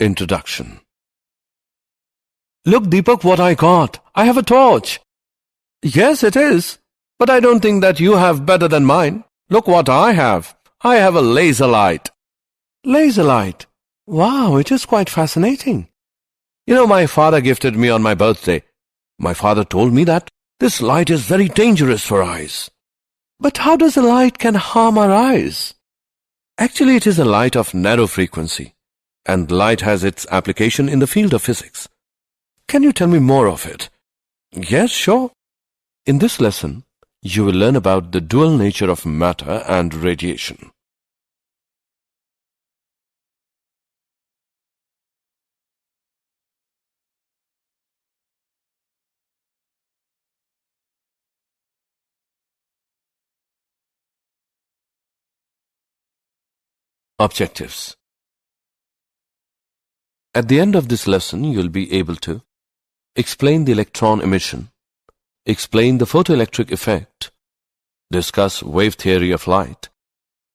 Introduction. Look, Deepak, what I got. I have a torch. Yes, it is. But I don't think that you have better than mine. Look what I have. I have a laser light. Laser light? Wow, it is quite fascinating. You know, my father gifted me on my birthday. My father told me that this light is very dangerous for eyes. But how does a light can harm our eyes? Actually, it is a light of narrow frequency, and light has its application in the field of physics. Can you tell me more of it? Yes, sure. In this lesson, you will learn about the dual nature of matter and radiation. Objectives. At the end of this lesson, you will be able to explain the electron emission, explain the photoelectric effect, discuss wave theory of light,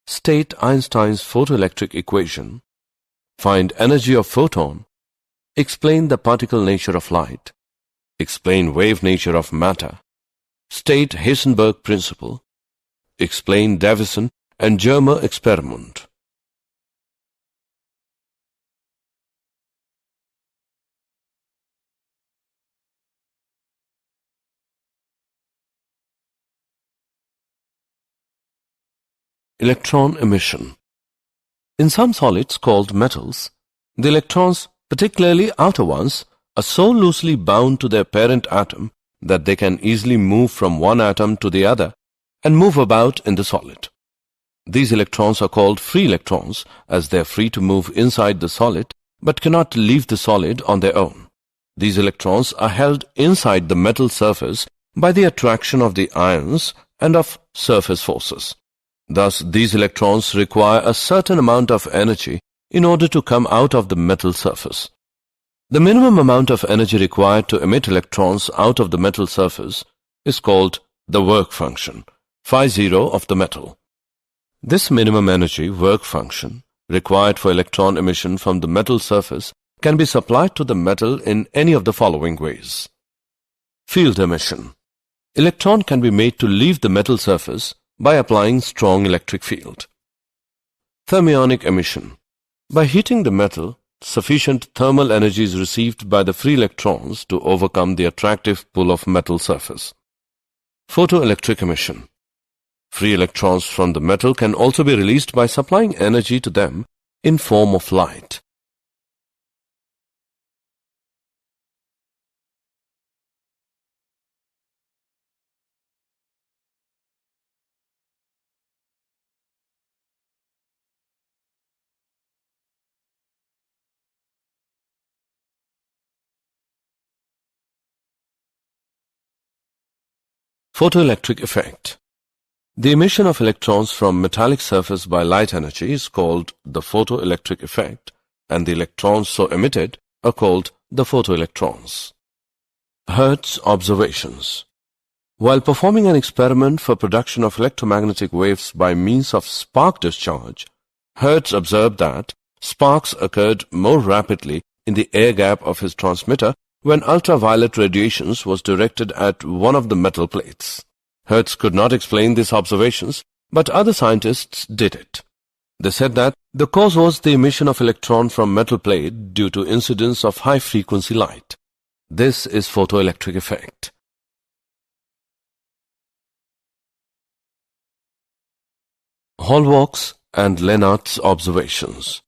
state Einstein's photoelectric equation, find energy of photon, explain the particle nature of light, explain wave nature of matter, state Heisenberg principle, explain Davison and Germer experiment. Electron emission. In some solids called metals, the electrons, particularly outer ones, are so loosely bound to their parent atom that they can easily move from one atom to the other and move about in the solid. These electrons are called free electrons as they are free to move inside the solid but cannot leave the solid on their own. These electrons are held inside the metal surface by the attraction of the ions and of surface forces. Thus, these electrons require a certain amount of energy in order to come out of the metal surface. The minimum amount of energy required to emit electrons out of the metal surface is called the work function, phi0 of the metal. This minimum energy work function required for electron emission from the metal surface can be supplied to the metal in any of the following ways. Field emission. Electron can be made to leave the metal surface by applying strong electric field. Thermionic emission. By heating the metal, sufficient thermal energy is received by the free electrons to overcome the attractive pull of metal surface. Photoelectric emission. Free electrons from the metal can also be released by supplying energy to them in form of light. Photoelectric effect. The emission of electrons from metallic surface by light energy is called the photoelectric effect, and the electrons so emitted are called the photoelectrons. Hertz observations. While performing an experiment for production of electromagnetic waves by means of spark discharge, Hertz observed that sparks occurred more rapidly in the air gap of his transmitter when ultraviolet radiations was directed at one of the metal plates. Hertz could not explain these observations, but other scientists did it. They said that the cause was the emission of electron from metal plate due to incidence of high-frequency light. This is photoelectric effect. Hallwalks and Lenard's observations.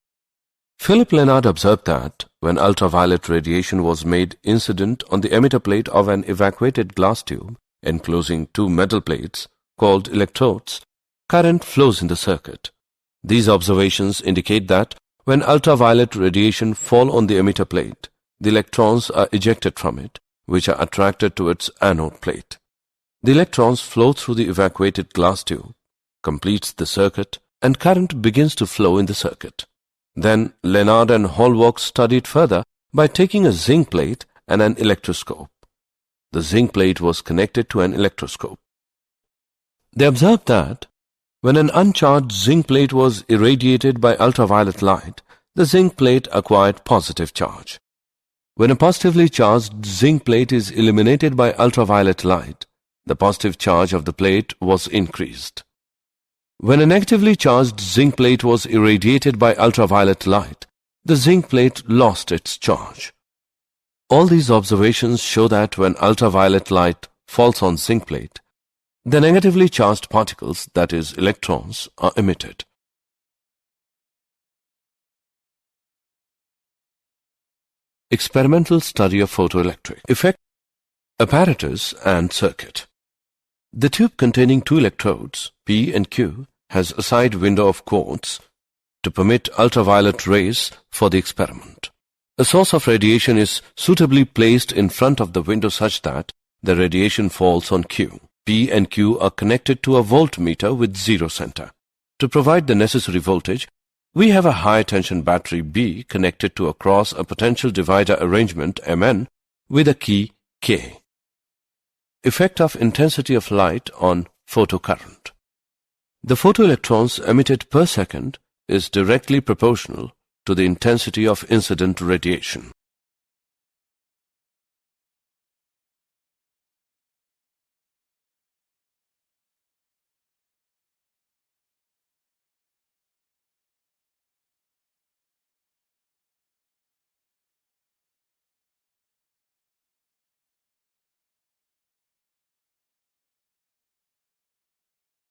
Philip Lenard observed that when ultraviolet radiation was made incident on the emitter plate of an evacuated glass tube enclosing two metal plates called electrodes, current flows in the circuit. These observations indicate that when ultraviolet radiation fall on the emitter plate, the electrons are ejected from it, which are attracted to its anode plate. The electrons flow through the evacuated glass tube, completes the circuit, and current begins to flow in the circuit. Then Lenard and Hallwalks studied further by taking a zinc plate and an electroscope. The zinc plate was connected to an electroscope. They observed that when an uncharged zinc plate was irradiated by ultraviolet light, the zinc plate acquired positive charge. When a positively charged zinc plate is illuminated by ultraviolet light, the positive charge of the plate was increased. When a negatively charged zinc plate was irradiated by ultraviolet light, the zinc plate lost its charge. All these observations show that when ultraviolet light falls on zinc plate, the negatively charged particles, that is, electrons, are emitted. Experimental study of photoelectric effect, apparatus and circuit. The tube containing two electrodes, P and Q, has a side window of quartz to permit ultraviolet rays for the experiment. A source of radiation is suitably placed in front of the window such that the radiation falls on Q. P and Q are connected to a voltmeter with zero center. To provide the necessary voltage, we have a high-tension battery B connected to across a potential divider arrangement Mn with a key K. Effect of intensity of light on photocurrent. The photoelectrons emitted per second is directly proportional to the intensity of incident radiation.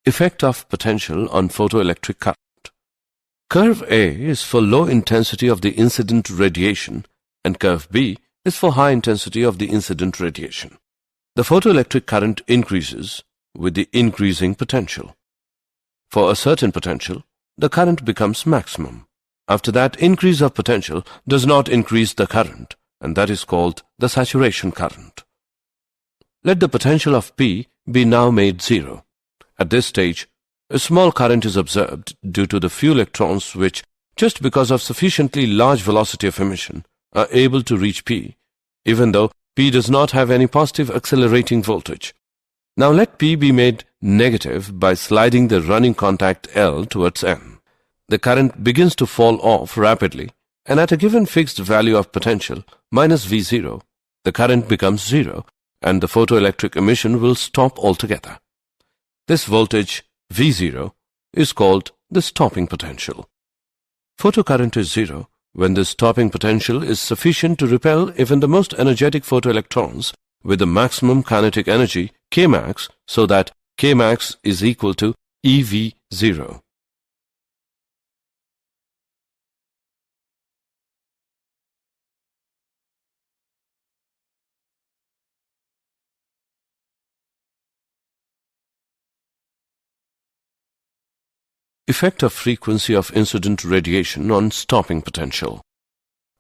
Effect of potential on photoelectric current. Curve A is for low intensity of the incident radiation and curve B is for high intensity of the incident radiation. The photoelectric current increases with the increasing potential. For a certain potential, the current becomes maximum. After that, increase of potential does not increase the current, and that is called the saturation current. Let the potential of P be now made zero. At this stage, a small current is observed due to the few electrons which, just because of sufficiently large velocity of emission, are able to reach P, even though P does not have any positive accelerating voltage. Now let P be made negative by sliding the running contact L towards N. The current begins to fall off rapidly, and at a given fixed value of potential, minus V0, the current becomes zero, and the photoelectric emission will stop altogether. This voltage, V0, is called the stopping potential. Photocurrent is zero when the stopping potential is sufficient to repel even the most energetic photoelectrons with the maximum kinetic energy, Kmax, so that Kmax is equal to EV0. Effect of frequency of incident radiation on stopping potential.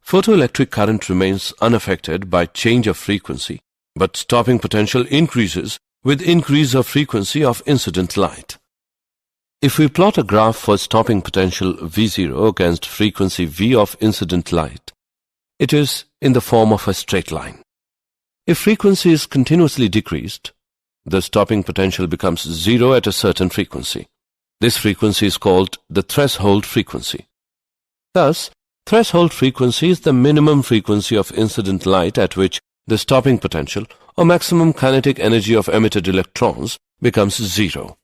Photoelectric current remains unaffected by change of frequency, but stopping potential increases with increase of frequency of incident light. If we plot a graph for stopping potential V0 against frequency V of incident light, it is in the form of a straight line. If frequency is continuously decreased, the stopping potential becomes zero at a certain frequency. This frequency is called the threshold frequency. Thus, threshold frequency is the minimum frequency of incident light at which the stopping potential or maximum kinetic energy of emitted electrons becomes zero.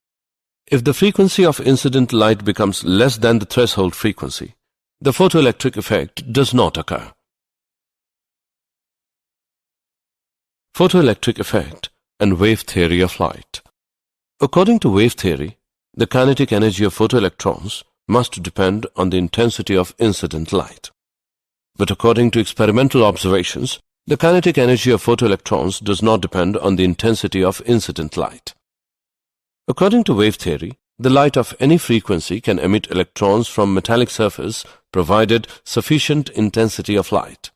If the frequency of incident light becomes less than the threshold frequency, the photoelectric effect does not occur. Photoelectric effect and wave theory of light. According to wave theory, the kinetic energy of photoelectrons must depend on the intensity of incident light. But according to experimental observations, the kinetic energy of photoelectrons does not depend on the intensity of incident light. According to wave theory, the light of any frequency can emit electrons from metallic surface provided sufficient intensity of light.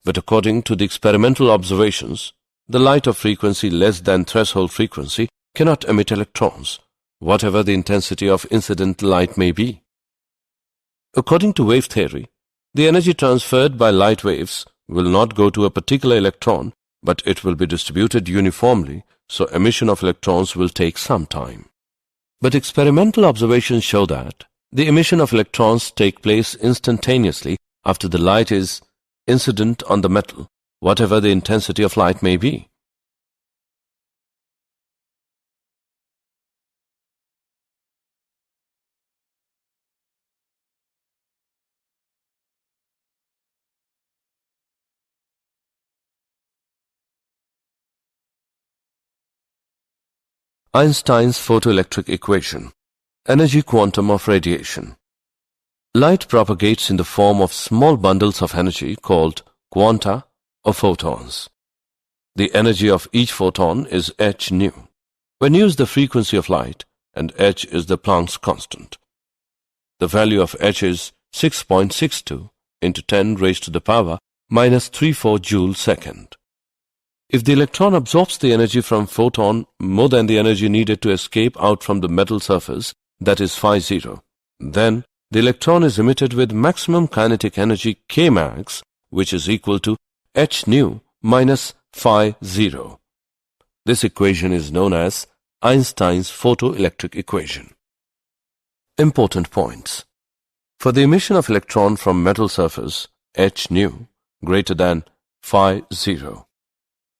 But according to the experimental observations, the light of frequency less than threshold frequency cannot emit electrons, whatever the intensity of incident light may be. According to wave theory, the energy transferred by light waves will not go to a particular electron, but it will be distributed uniformly, so emission of electrons will take some time. But experimental observations show that The emission of electrons take place instantaneously after the light is incident on the metal, whatever the intensity of light may be. Einstein's photoelectric equation. Energy quantum of radiation. Light propagates in the form of small bundles of energy called quanta or photons. The energy of each photon is h nu. When u is the frequency of light and h is the Planck's constant. The value of h is 6.62 into 10 raised to the power minus 34 joule second. If the electron absorbs the energy from photon more than the energy needed to escape out from the metal surface, that is phi 0, then the electron is emitted with maximum kinetic energy Kmax, which is equal to h nu minus phi 0. This equation is known as Einstein's photoelectric equation. Important points. For the emission of electron from metal surface, h nu greater than phi 0.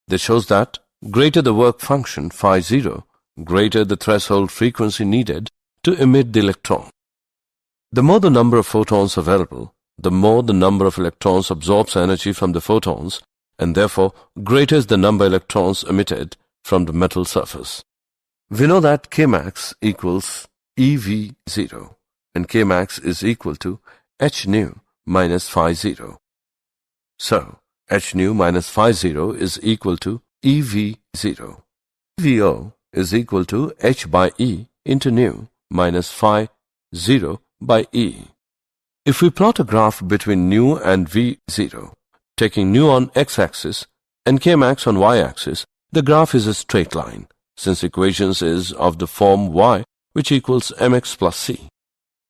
This shows that greater the work function phi 0, greater the threshold frequency needed to emit the electron. The more the number of photons available, the more the number of electrons absorbs energy from the photons, and therefore greater is the number of electrons emitted from the metal surface. We know that Kmax equals EV0, and Kmax is equal to h nu minus phi 0. So, h nu minus phi 0 is equal to EV0. EVO is equal to h by E into nu minus phi 0 by E. If we plot a graph between nu and V0, taking nu on x-axis and Kmax on y-axis, the graph is a straight line, since equations is of the form y, which equals mx plus c.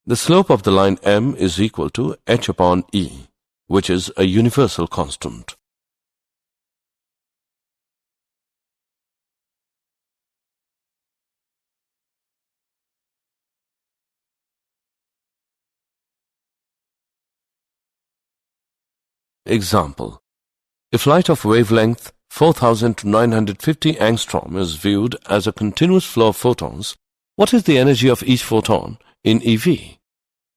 The slope of the line m is equal to h upon E, which is a universal constant. Example. If light of wavelength 4000 to 950 angstrom is viewed as a continuous flow of photons, what is the energy of each photon in eV?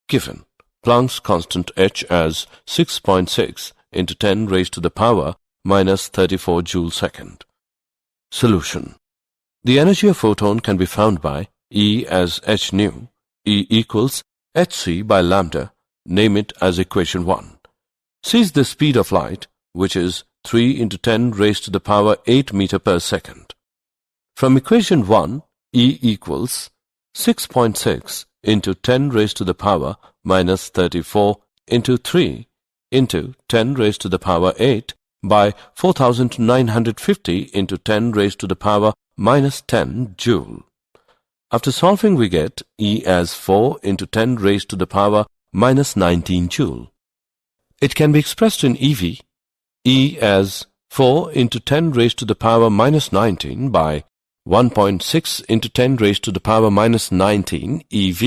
Given Planck's constant h as 6.6 into 10 raised to the power minus 34 joule second. Solution. The energy of photon can be found by E as h nu, E equals hc by lambda, name it as equation 1. C is the speed of light, which is 3 into 10 raised to the power 8 meter per second. From equation 1, E equals 6.6 into 10 raised to the power minus 34 into 3 into 10 raised to the power 8 by 4950 into 10 raised to the power minus 10 joule. After solving, we get E as 4 into 10 raised to the power minus 19 joule. It can be expressed in eV, E as 4 into 10 raised to the power minus 19 by 1.6 into 10 raised to the power minus 19 eV.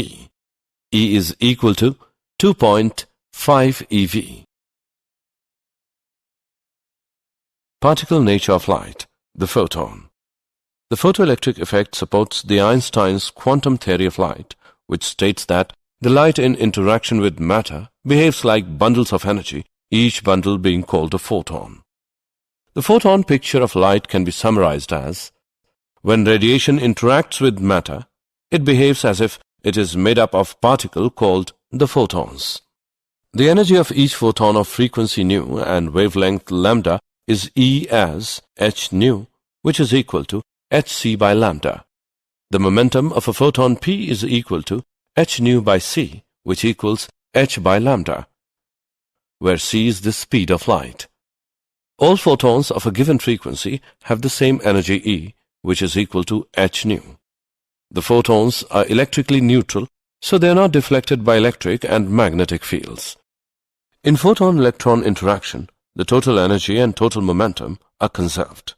E is equal to 2.5 eV. Particle nature of light, the photon. The photoelectric effect supports the Einstein's quantum theory of light, which states that the light in interaction with matter behaves like bundles of energy, each bundle being called a photon. The photon picture of light can be summarized as, when radiation interacts with matter, it behaves as if it is made up of particles called the photons. The energy of each photon of frequency nu and wavelength lambda is E as h nu, which is equal to hc by lambda. The momentum of a photon p is equal to h nu by c, which equals h by lambda, where c is the speed of light. All photons of a given frequency have the same energy E, which is equal to h nu. The photons are electrically neutral, so they are not deflected by electric and magnetic fields. In photon-electron interaction, the total energy and total momentum are conserved.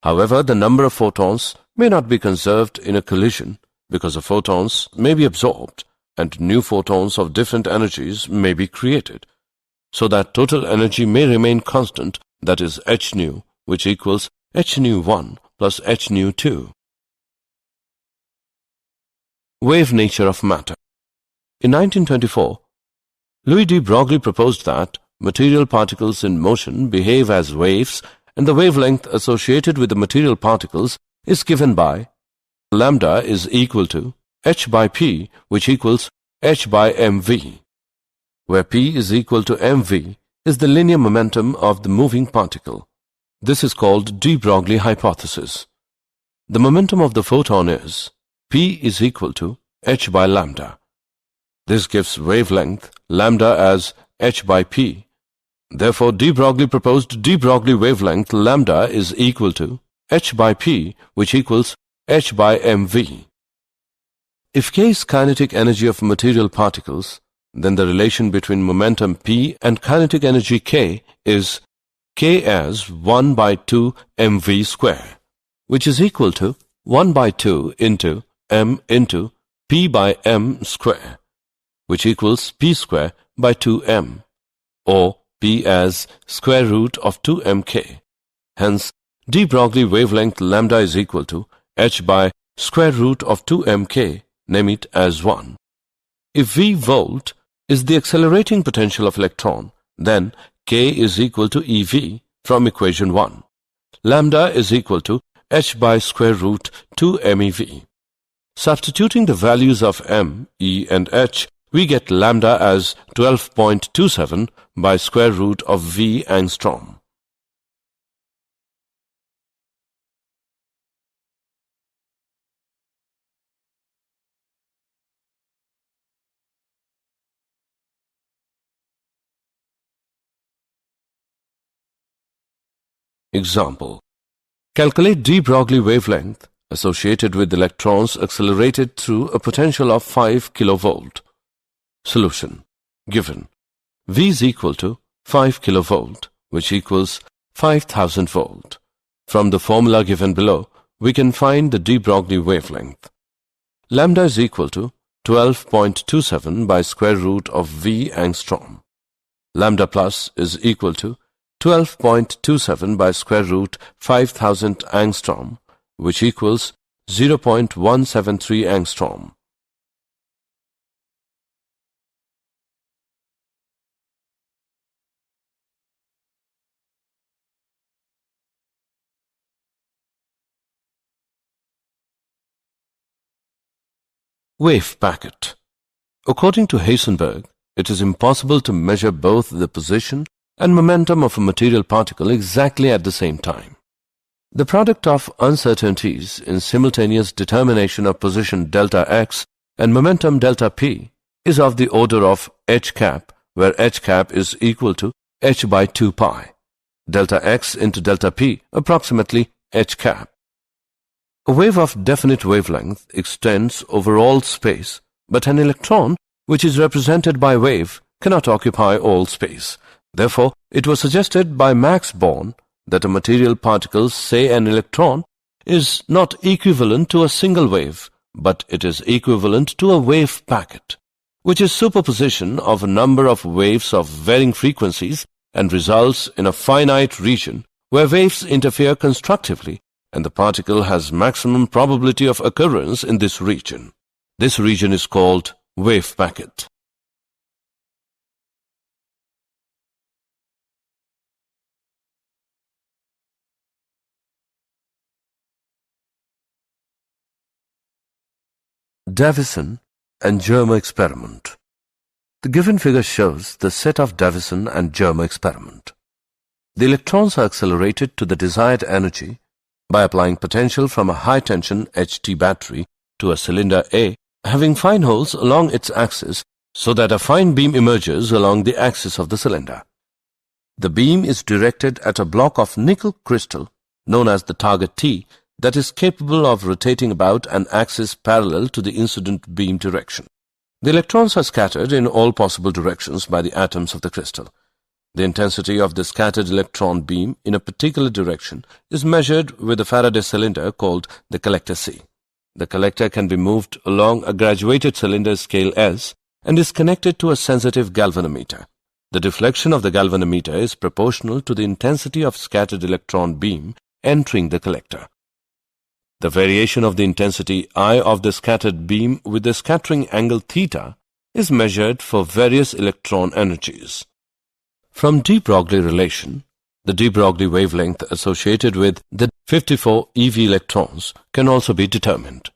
However, the number of photons may not be conserved in a collision because the photons may be absorbed and new photons of different energies may be created, so that total energy may remain constant, that is h nu, which equals h nu 1 plus h nu 2. Wave nature of matter. In 1924, Louis de Broglie proposed that material particles in motion behave as waves, and the wavelength associated with the material particles is given by lambda is equal to h by p, which equals h by mv, where p is equal to mv is the linear momentum of the moving particle. This is called de Broglie hypothesis. The momentum of the photon is p is equal to h by lambda. This gives wavelength lambda as h by p. Therefore, de Broglie proposed de Broglie wavelength lambda is equal to h by p, which equals h by mv. If k is kinetic energy of material particles, then the relation between momentum p and kinetic energy k is k as 1 by 2 mv square, which is equal to 1 by 2 into m into p by m square, which equals p square by 2m, or p as square root of 2mk. Hence, de Broglie wavelength lambda is equal to h by square root of 2mk, name it as 1. If v volt is the accelerating potential of electron, then k is equal to ev from equation 1. Lambda is equal to h by square root 2mev. Substituting the values of m, e and h, we get lambda as 12.27 by square root of v angstrom. Example. Calculate de Broglie wavelength associated with electrons accelerated through a potential of 5 kilovolt. Solution. Given V is equal to 5 kilovolt, which equals 5000 volt. From the formula given below, we can find the de Broglie wavelength. Lambda is equal to 12.27 by square root of V angstrom. Lambda plus is equal to 12.27 by square root 5000 angstrom, which equals 0.173 angstrom. Wave packet. According to Heisenberg, it is impossible to measure both the position and momentum of a material particle exactly at the same time. The product of uncertainties in simultaneous determination of position delta x and momentum delta p is of the order of h cap, where h cap is equal to h by 2 pi, delta x into delta p approximately h cap. A wave of definite wavelength extends over all space, but an electron, which is represented by wave, cannot occupy all space. Therefore, it was suggested by Max Born that a material particle, say an electron, is not equivalent to a single wave, but it is equivalent to a wave packet, which is superposition of a number of waves of varying frequencies and results in a finite region where waves interfere constructively, and the particle has maximum probability of occurrence in this region. This region is called wave packet. Davison and Germer experiment. The given figure shows the set of Davison and Germer experiment. The electrons are accelerated to the desired energy by applying potential from a high-tension HT battery to a cylinder A having fine holes along its axis so that a fine beam emerges along the axis of the cylinder. The beam is directed at a block of nickel crystal known as the target T that is capable of rotating about an axis parallel to the incident beam direction. The electrons are scattered in all possible directions by the atoms of the crystal. The intensity of the scattered electron beam in a particular direction is measured with a Faraday cylinder called the collector C. The collector can be moved along a graduated cylinder scale S and is connected to a sensitive galvanometer. The deflection of the galvanometer is proportional to the intensity of scattered electron beam entering the collector. The variation of the intensity I of the scattered beam with the scattering angle theta is measured for various electron energies. From de Broglie relation, the de Broglie wavelength associated with the 54 eV electrons can also be determined.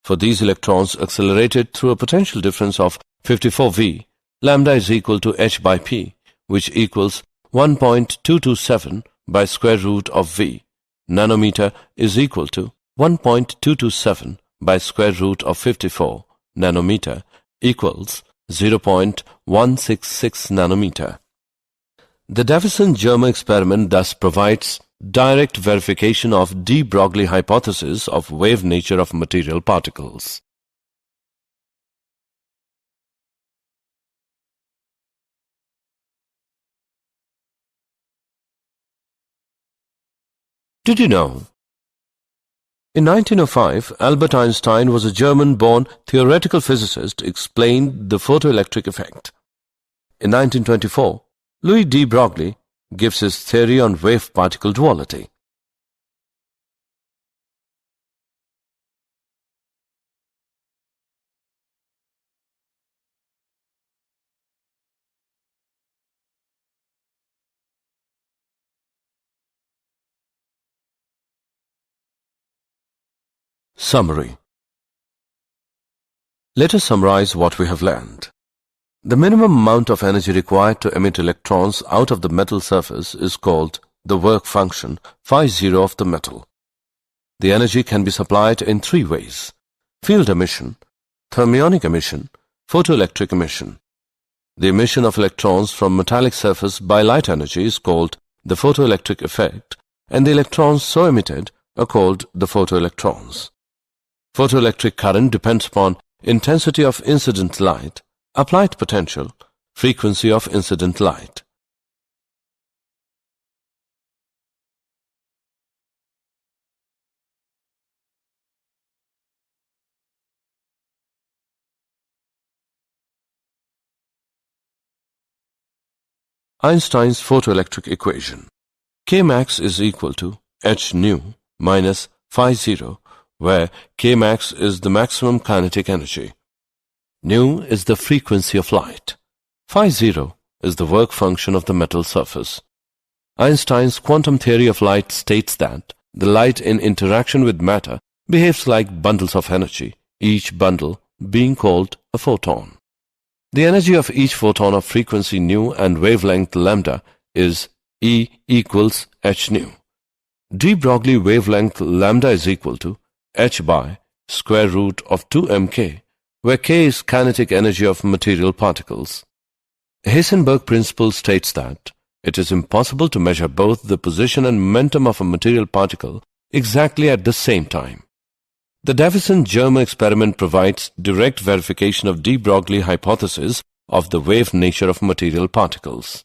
For these electrons accelerated through a potential difference of 54V, lambda is equal to h by p, which equals 1.227 by square root of v. Nanometer is equal to 1.227 by square root of 54 nanometer equals 0.166 nanometer. The Davison-Germer experiment thus provides direct verification of de Broglie hypothesis of wave nature of material particles. Did you know? In 1905, Albert Einstein was a German-born theoretical physicist who explained the photoelectric effect. In 1924, Louis de Broglie gives his theory on wave-particle duality. Summary. Let us summarize what we have learned. The minimum amount of energy required to emit electrons out of the metal surface is called the work function phi0 of the metal. The energy can be supplied in three ways: field emission, thermionic emission, photoelectric emission. The emission of electrons from metallic surface by light energy is called the photoelectric effect, and the electrons so emitted are called the photoelectrons. Photoelectric current depends upon intensity of incident light, applied potential, frequency of incident light. Einstein's photoelectric equation. Kmax is equal to h nu minus phi 0, where Kmax is the maximum kinetic energy. Nu is the frequency of light. Phi 0 is the work function of the metal surface. Einstein's quantum theory of light states that the light in interaction with matter behaves like bundles of energy, each bundle being called a photon. The energy of each photon of frequency nu and wavelength lambda is E equals h nu. De Broglie wavelength lambda is equal to h by square root of 2 mk, where k is kinetic energy of material particles. Heisenberg principle states that it is impossible to measure both the position and momentum of a material particle exactly at the same time. The Davison-Germer experiment provides direct verification of de Broglie hypothesis of the wave nature of material particles.